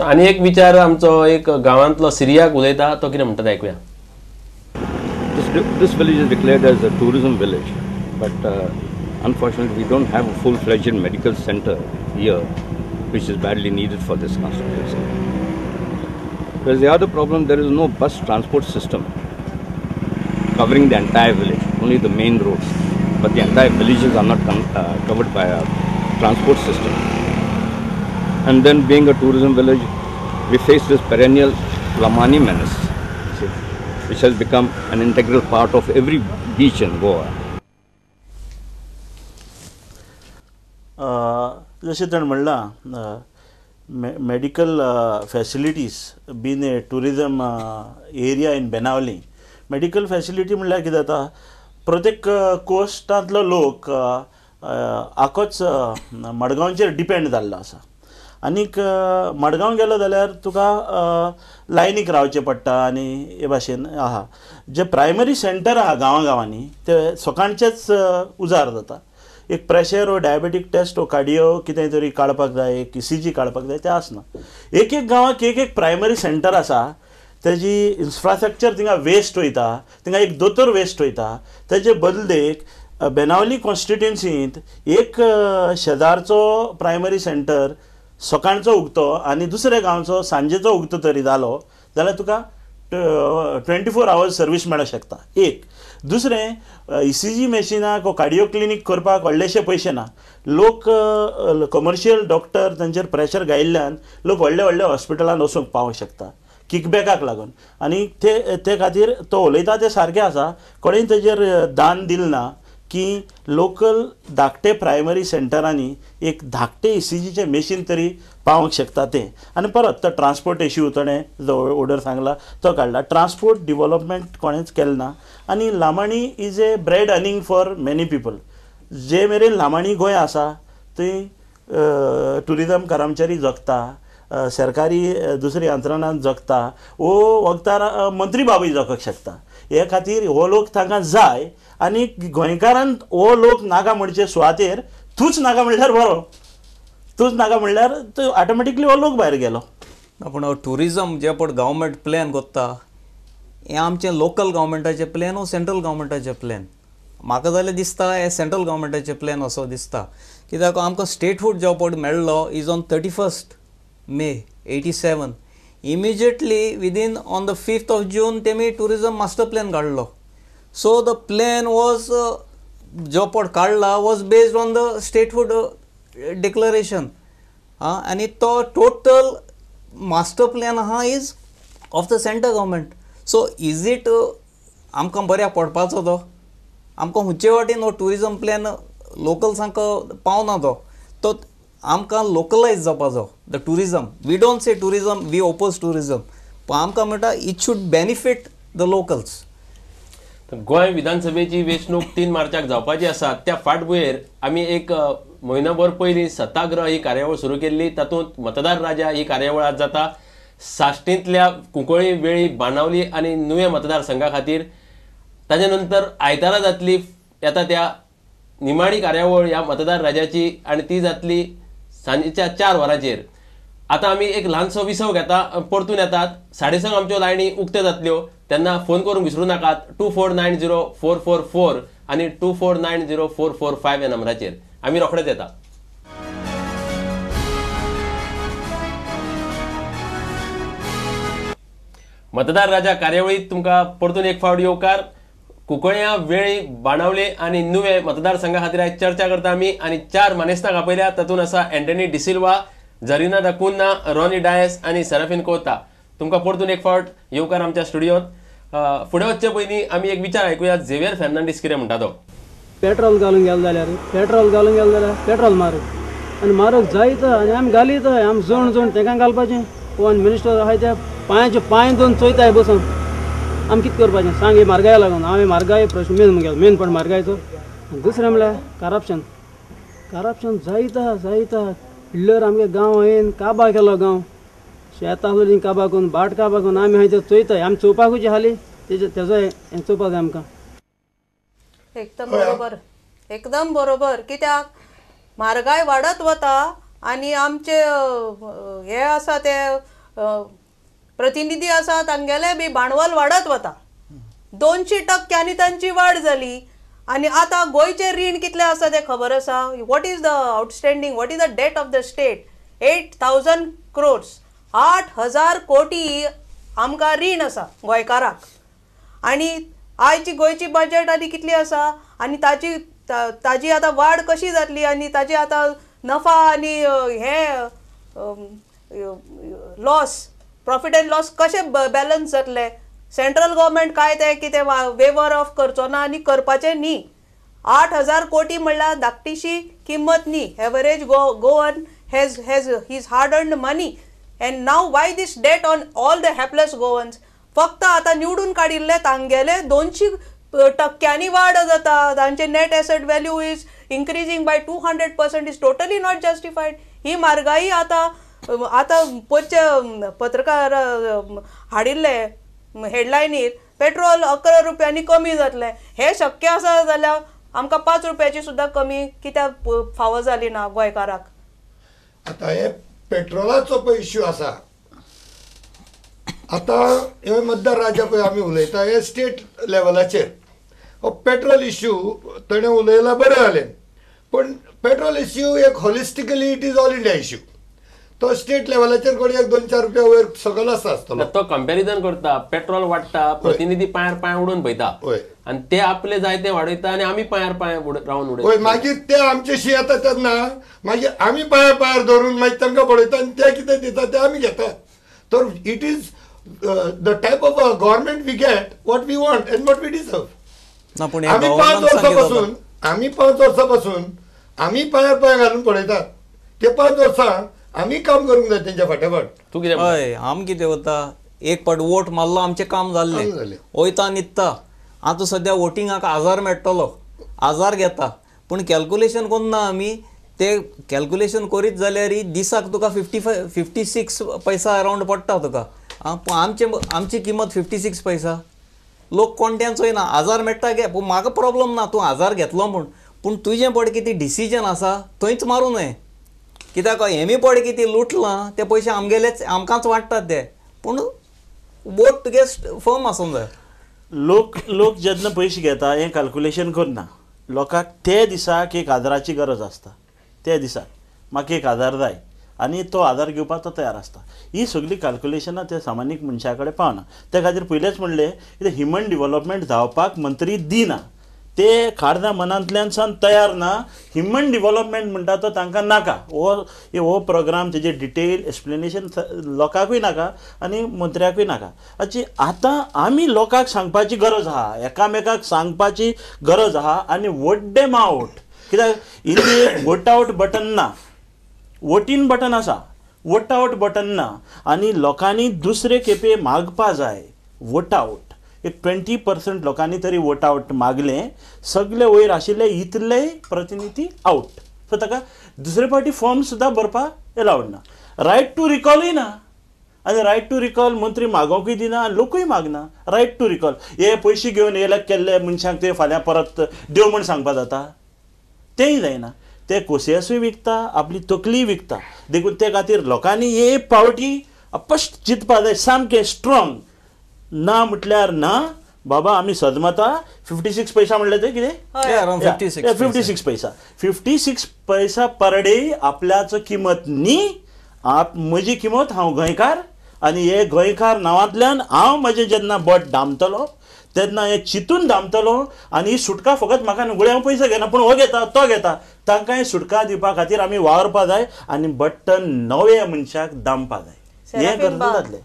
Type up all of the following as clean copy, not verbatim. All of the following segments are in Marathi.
आनी एक विचार आमचो एक गांवांतलो सिरियाक उलयता तो कितें म्हणटा आयकुया. This village is declared as a tourism village, but unfortunately we don't have a full-fledged medical center here, which is badly needed for this constituency. Because the other problem, there is no bus transport system covering the entire village, only the main roads, but the entire villages are not covered by a transport system. And then being a tourism village, we face this perennial Lamani menace, which has become an integral part of every beach in Goa. जशें ताणें म्हणलां medical facilities been a tourism area in Benaulim. Medical facility म्हणल्यार कितें जाता, प्रत्येक कोस्टांतलो लोक आखोच मडगांवचेर डिपेंड जाल्लो आसा. आनीक मडगांव गेलो जाल्यार तुका लायनीक रावचें पडटा आनी हे भाशेन आहा. जे प्रायमरी सेंटर आहा गांवांनी ते सकाळचेच उजार जाता. एक प्रेशर वो डायबेटीक टेस्ट वो कार्डिओ कितें तरी काडपाक जाय, एक ECG काडपाक जाय तें आसना. एक गांवांक एक प्रायमरी सेंटर आसा, तेजी इन्फ्रास्ट्रक्चर थिंगा वेस्ट वयता, थिंगा एक दोतोर वेस्ट वयता. तेजे बदलेक बेनावली कॉन्स्टिट्युएन्सींत एक शेजारचो प्रायमरी सेंटर सकाळचो उगतो आनी दुसऱ्या गांवचो सांजेचो उगतो तरी जालो जाल्यार तुका 24 hours सर्वीस मेळूंक शकता. एक दुसरें ECG मॅशिनाक कार्डिओ क्लिनीक करपाक व्हडलेशे पयशे ना. लोक कमर्शियल डॉक्टर तांचेर प्रेशर घायिल्ल्यान लोक व्हडले व्हडले हॉस्पिटलांत वचूंक पावूंक शकता किकबॅकाक लागून. आनी ते खातीर तो उलयता तें सारकें आसा. कोणेंय तेजेर दान दिलें ना की लोकल धाकटे प्रायमरी सेंटरांनी एक धाकटे ECGचे मॅशीन तरी पावोंक शकता तें. आनी परत तो ट्रान्सपोर्ट इश्यू ताणें जो ऑर्डर सांगला तो काडला. ट्रान्सपोर्ट डिवेलपमेंट कोणेंच केलें ना. आनी लामाणी is a bread earning for many people. जे मेरेन लामाणी गोंय आसा थंय टुरिजम कर्मचारी जगता, सरकारी दुसरी यंत्रणा जगता, वो वखदार मंत्री बाबूय जगूंक शकता. हे खातीर हो लोक तांकां जाय आनी गोंयकारांत हो लोक नाका म्हणचे सुवातेर तूंच नाका म्हणल्यार बरो, तूंच नाका म्हणल्यार तो ऑटोमॅटिकली हो लोक भायर गेलो. पूण टुरिजम जे पळय गव्हर्मेंट प्लॅन करता हें आमचें लोकल गव्हर्मेंटाचें प्लॅन वो सेंट्रल गव्हर्मेंटाचें प्लॅन. म्हाका जाल्यार दिसता हें सेंट्रल गव्हर्मेंटाचें प्लॅन असो दिसता. कित्याक आमकां स्टेटहूड जो पळय मेळ्ळो is on 31st May 87. Immediately within on the 5th of June तेमी टुरिजम मास्टर प्लॅन काडलो. सो द प्लॅन वॉज जो पळय काडला was based on the statehood declaration. आनी तो टोटल मास्टर प्लॅन आहा is of the centre government. So is it आमकां बऱ्याक पडपाचो तो? आमकां खंयचे वाटेन हो टुरिजम प्लॅन लोकल्सांक पावना तो आमकां लोकलायज जावपाचो. The tourism we don't say tourism we oppose tourism, पूण आमकां म्हणटा it should benefit the locals. Goem विधानसभेची वेंचणूक 3 मार्चाक जावपाची आसा. त्या फाटभुंयेर आमी एक म्हयनोभर पयलीं सत्याग्रह ही कार्यावळ सुरू केल्ली. तातूंत मतदार राजा ही कार्यावळ आज जाता साश्टींतल्या कुंकळी, वेळी, बाणावली आनी नुवें मतदारसंघा खातीर. ताजे नंतर आयतारा जातली येता त्या निमाणी कार्यावळ ह्या मतदार राजाची आनी ती जातली सांजेच्या 4 वरांचेर. आतां आमी एक ल्हानसो विसव घेता, परतून येतात. 6:30 आमच्यो लायनी उक्त्यो जातल्यो. तेन्ना फोन करूंक विसरूं नाकात 24904444 आनी 24904445 ह्या नंबराचेर. आमी रोखडेच येता. मतदार राजा कार्यावळीत तुमकां परतून एक फावट येवकार. कुंकळ्या, वेळी, बाणावले आनी नुवें मतदारसंघा खातीर आयज चर्चा करता आमी. आनी 4 मानेस्तांक आपयल्या. तातूंत आसा एंटनी डिसिल्वा, झरिना दा कुन्ना, रॉनी डायस आनी सेराफीन कोता. तुमकां परतून एक फावट येवकार आमच्या स्टुडियोंत. फुडें वचचे पयलीं आमी एक विचार आयकुया झेवियर फेर्नांडीस कितें म्हणटा तो. पेट्रोल घालूंक गेलो जाल्यार पेट्रोल म्हारग आनी म्हारग जायत आनी आमी घालीत आमी जोण तेंकां घालपाचें. कोण मिनिस्टर आहाय ते पांय दोन चोयताय बसून. आमी कितें करपाचें सांग. हे म्हारगाय लागून हांवें म्हारगाय प्रश्न मेन पण म्हारगायचो. दुसरें म्हणल्यार करप्शन जायता. इल्लर आमगे गांव हांवें काबां केलो. गांव शेतां आसली काबां करून बाट काबां करून आमी हांवें ते चोयताय. आमी चोवपाकूच हाली तेजो हें चोवपाक जाय आमकां. एकदम बरोबर कित्याक म्हारगाय वाडत वता आनी आमचे हे आसा ते प्रतिनिधी आसा तांगेले बी भांडवल वाडत वता. 200% तांची वाड जाली. आनी आतां गोंयचे रीण कितले आसा ते खबर आसा? What is the outstanding, what is the debt of the state? 8,000 crores, 8,000 कोटी आमकां रीण आसा गोंयकाराक. आनी आयची गोंयची बजेट आनी कितली आसा आनी ताजी आतां वाड कशी जातली आनी ताजी आतां नफा आनी हे लॉस, प्रॉफिट एंड लॉस कशे बॅलन्स जातले? सेंट्रल गव्हर्मेंट काय ते कितें वेवर ऑफ करचो ना आनी करपाचें न्ही. 8,000 कोटी म्हणल्यार धाकटीशी किंमत न्ही. Average Goan has his hard earned money, and now why this debt on all the helpless Goans? फक्त आता निवडून काडिल्ले तांगेले 200% वाड जाता. तांचे net asset value is increasing by 200% is totally not justified. ही म्हारगाई आता पयचे पत्रकार हाडिल्ले हेडलायनीर पेट्रोल 11 रुपयांनी कमी जातले. हे शक्य आसा जाल्यार आमकां 5 रुपयाची सुद्दां कमी कित्याक फावो जाली ना गोंयकाराक? आता हे पेट्रोलाचो पळय इश्यू आसा. आता हे मतदार राज्या पळय आमी उलयता हे स्टेट लेवलाचेर हो पेट्रोल इश्यू ताणें उलयला बरें जालें. पण पेट्रोल इश्यू एक holistically it is all India issue. तो स्टेट लेवलाचेर कोणी 1-2-4 रुपया वयर सकल आसतलो. तो कंपॅरिजन करता, पेट्रोल वाडटा, प्रतिनिधी पांयार उडोवन पळयता आनी ते आपले जाय ते वाडयता आनी आमी पांयार रावन उडयता. मागीर ते आमचेशी येता तेन्ना मागीर आमी पांयार धरून मागीर तांकां पळयता आनी ते कितें दिता ते आमी घेता. तर it is the type of government we get what we want and what we deserve. आमी 5 वर्सां पासून आमी पांयार घालून पळयतात. ते 5 वर्सां आमी काम करूंक जाय तेंच्या फाटोफाट. तू कितें हय आमी कितें करता, एक पाट वोट मारलो आमचें काम जाल्लें, वयता न्हिदता. आतां सद्या वोटिंगाक 1000 मेळटलो, 1000 घेता. पूण कॅल्क्युलेशन करना आमी. ते कॅल्क्युलेशन करीत जाल्यार दिसाक तुका 56 पैसा अरावंड पडटा तुका. आमची किंमत 56 पैसा. लोक कोणत्यान चोयना. 1000 मेळटा घे. पूण म्हाका प्रॉब्लम ना तूं 1000 घेतलो म्हूण. पूण तुजें पड कितें डिसिजन आसा थंयच मारूं न्हय. कित्याक हेमी पड कितें लुटलां ते पयशे आमकांच वाडटात ते. पूण वोट तुगे फर्म आसूंक जाय. लोक जेन्ना पयशे घेता हें कॅल्क्युलेशन करना. लोकांक ते दिसाक 1000ची गरज आसता. ते दिसाक म्हाका 1000 जाय आनी तो 1000 घेवपाक तो तयार आसता. ही सगळी कॅल्क्युलेशनां ते सामान्य मनशा कडेन पावना. त्या खातीर पयलेंच म्हणलें की ह्युमन डिव्हलपमेंट जावपाक मंत्री दिना. ते खारदा मनांतल्यान सावन तयार ना. ह्युमन डिव्हलपमेंट म्हणटा तो तांकां नाका. हो प्रोग्राम तेजे डिटेल एक्सप्लेनेशन लोकांकूय नाका आनी मंत्र्याकूय नाका. आतां आमी लोकांक सांगपाची गरज आहा, एकामेकाक सांगपाची गरज आहा आनी वोट डेम आउट. कित्याक इंडियेक वोट आउट बटन ना, वोट इन बटन आसा, वोट आउट बटन ना. आनी लोकांनी दुसरे खेपे मागपा जाय वोट आउट. एक 20% लोकांनी तरी वोट आउट मागलें. सगळे वयर आशिल्ले इतले प्रतिनिधी आउट. सो ताका दुसरे फावटी फॉर्म सुद्दां भरपाक एलावड ना. रायट टू रिकॉलूय ना. आनी रायट टू रिकॉल मंत्री मागोवंकूय दिना आनी लोकूय मागना. रायट टू रिकॉल हे पयशे घेवन इलेक्ट केल्ले मनशांक ते फाल्यां परत देव म्हूण सांगपाक जाता? तेंय जायना. ते कोसियासूय विकता, आपली तकली विकता. देखून ते खातीर लोकांनी एक फावटी स्पश्ट चिंतपा जाय, सामकें स्ट्रॉंग. ना म्हटल्यार ना बाबा आमी सदमता. 56 पैसा म्हणले ते कितें 56 पैसा. 56 पैसा पर डे आपल्याचो किंमत न्ही. म्हजी किंमत हांव गोंयकार आनी हे गोंयकार नांवांतल्यान हांव म्हजें जेन्ना बोट दामतलो तेन्ना हे चिंतून दामतलो. आनी ही सुटका फकत म्हाका न्हू. हांव पयशे घेना पूण हो घेता तो घेता. तांकां सुटका दिवपा खातीर आमी वावरपा जाय आनी बट्टन नवे मनशाक दामपा जाय. हें गरजेचें जातलें.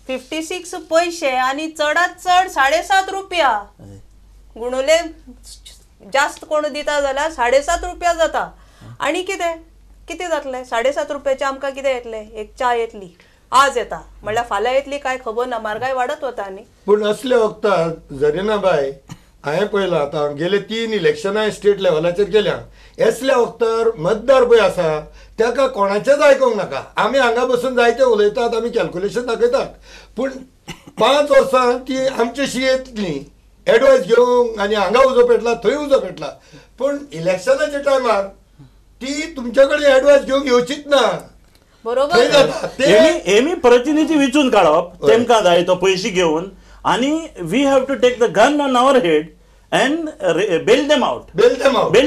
56 पैसे आनी चडांत चड 7.5 रुपया. गुणुले जास्त कोण दिता जाल्यार 7.5 रुपया जाता. आनी कितें जातलें? 7.5 रुपयाचे आमकां कितें येतलें? एक च्या येतली. आज येता म्हणल्यार फाल्यां येतली काय खबर ना. म्हारगाय वाडत वता न्ही. पूण असल्या वखदार जरिना बाय हांवें पळयलां आतां गेले 3 इलेक्शनां स्टेट लेवलाचेर केल्या. असल्या वखदार मतदार पळय आसा ताका कोणाचेंच आयकूंक नाका. आमी हांगा बसून जायते उलयतात, आमी कॅल्क्युलेशन दाखयतात. पूण 5 वर्सां ती आमचेशी येतली एडवायस घेवंक आनी हांगा उजो पेटला थंय उजो पेटला. पूण इलेक्शनाच्या टायमार ती तुमच्याकडे ऍडवाइस घेऊन येवचीच ना. बरोबर थंय जाता. ते एमी प्रतिनिधी विचून काडप तेमकां जाय तो पयशे घेवन आनी we have to take the gun on our head and bail them out. Bail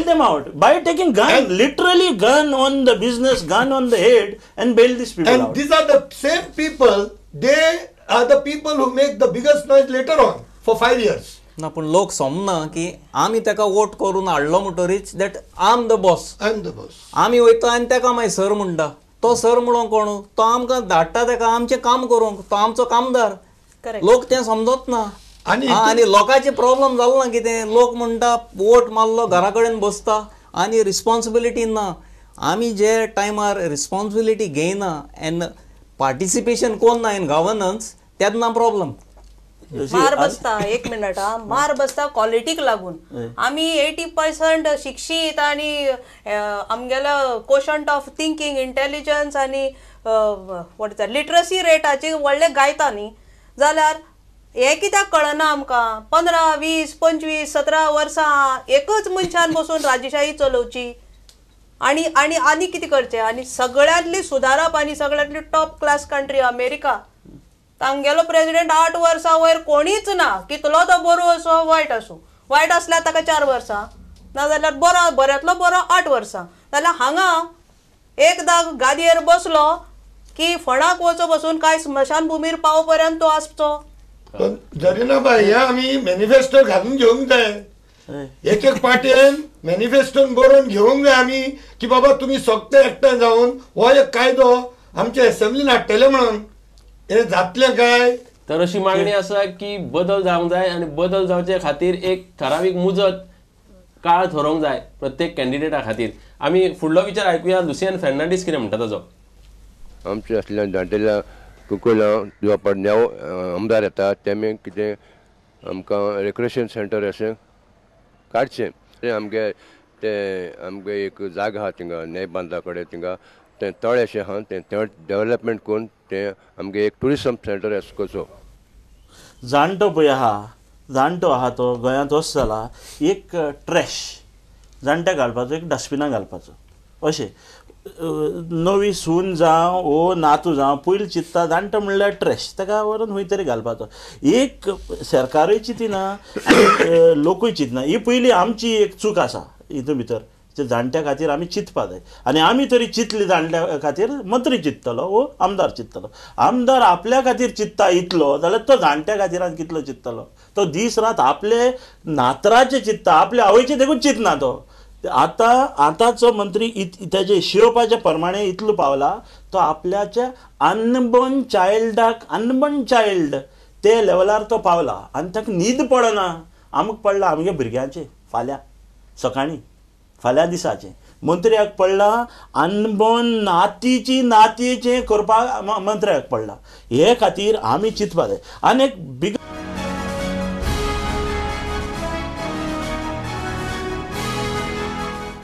them out by taking gun, And literally gun on the business, gun on the head, and bail these people and out. these are the same people. They are the people who make the biggest noise later on for 5 years. ना पूण लोक समना की आमी ताका वोट करून हाडलो म्हणटरीच that I am the boss. I'm the boss. आमी वयता आनी ताका मागीर सर म्हणटा. तो सर म्हणून कोण? तो आमकां धाडटा ताका आमचें काम करूंक. तो आमचो कामदार. Correct. लोक तें समजत ना. आणि लोकांचे प्रॉब्लेम जालो ना कितें. लोक म्हणटा वोट मारलो घरा कडेन बसता आनी रिस्पॉन्सिबिलिटी ना. आमी जे टायमार रिस्पॉन्सिबिलिटी घेयना एन्ड पार्टिसिपेशन कोन्ना इन गव्हर्नन्स तेन्ना प्रॉब्लेम. मार बसता. एक मिनिट हा. मार बसता क्वालिटीक लागून. आमी 80% शिक्षीत आणि आमगेलो कोशंट ऑफ थिंकिंग इंटेलिजन्स आणि वॉट लिटरसी रेटाचे व्हडले गायता न्ही जाल्यार हे कित्याक कळना आमकां. 15, 20, 25, 17 वर्सां एकच मनशान बसून राजशाही चलोवची आणि आणि आनी कितें करचें. आनी सगळ्यांतली सुदारप आनी सगळ्यांतली टॉप क्लास कंट्री अमेरिका. तांगेलो प्रेसिडेंट 8 वर्सां वयर कोणीच ना. कितलो तो बरो असो वायट असो. वायट असल्यार ताका 4 वर्सां नाजाल्यार बरो बऱ्यांतलो बरो 8 वर्सां. जाल्यार हांगा एकदां गादयेर बसलो की फणाक वचो बसून काय स्मशान भुमीर पाव पर्यंत तो आसचो. जरिना बाय हे आमी मॅनिफेस्टो घालून घेवंक जाय. एक पार्टीन मॅनिफेस्टोन बरोवन घेवंक जाय आमी की बाबा तुमी सगळे एकठांय जावन हो एक कायदो आमच्या असेंब्लीन हाडटले म्हणून. हे जातलें काय? तर अशी मागणी आसा की बदल जावंक जाय आनी बदल जावचे खातीर एक ठरावीक मुजत काळ थरोवंक जाय प्रत्येक कॅन्डिडेटा खातीर. आमी फुडलो विचार आयकुया. लुसियन फेर्नांडीस कितें म्हणटा ताजो. आमच्या असल्या जाण्टेल्या कुकुलां जो पडण्याव आमदार येता तेमी कितें आमकां रिक्रिएशन सेंटर अशें काडचें. तें आमगे एक जागा आहा थिंगा न्याय बांदा कडेन थिंगा तें तळें अशें आहा तें डेव्हलपमेंट करून तें आमगे एक टुरिजम सेंटर अशें कसो. जाणटो पळय आहा तो गोंयांत वच जाला. एक ट्रॅश जाणट्या घालपाचो एक डस्टबिनां घालपाचो अशें. नवी सून जावं वो नातू जावं पयलीं चिंतता जाणटो म्हणल्यार ट्रॅश ताका व्हरून खंय तरी घालपाचो. एक सरकारूय चिंतिना आनी लोकूय चिंतना. ही पयली आमची एक चूक आसा हितून भितर. ते जाणट्या खातीर आमी चिंतपा जाय आनी आमी तरी चिंतली जाणट्या खातीर मंत्री चिंततलो वो आमदार चिंततलो. आमदार आपल्या खातीर चिंतता इतलो जाल्यार तो जाणट्या खातीर कितलो चिंततलो. तो दीस रात आपले नातराचे चिंतता. आपल्या आवयचे देखून चिंतना तो. आतांचो मंत्री तेजे शिरोवपाच्या प्रमाणे इतलो पावला तो आपल्याच्या अनबॉर्न चायल्ड ते लेवलार तो पावला आनी ताका न्हीद पडना. आमकां पडला आमगे भुरग्यांचे फाल्यां सकाळीं फाल्यां दिसाचें. मंत्र्याक पडला अनबॉर्न नातीचें करपाक मंत्र्याक पडला. हे खातीर आमी चिंतपा जाय. आनी एक बिग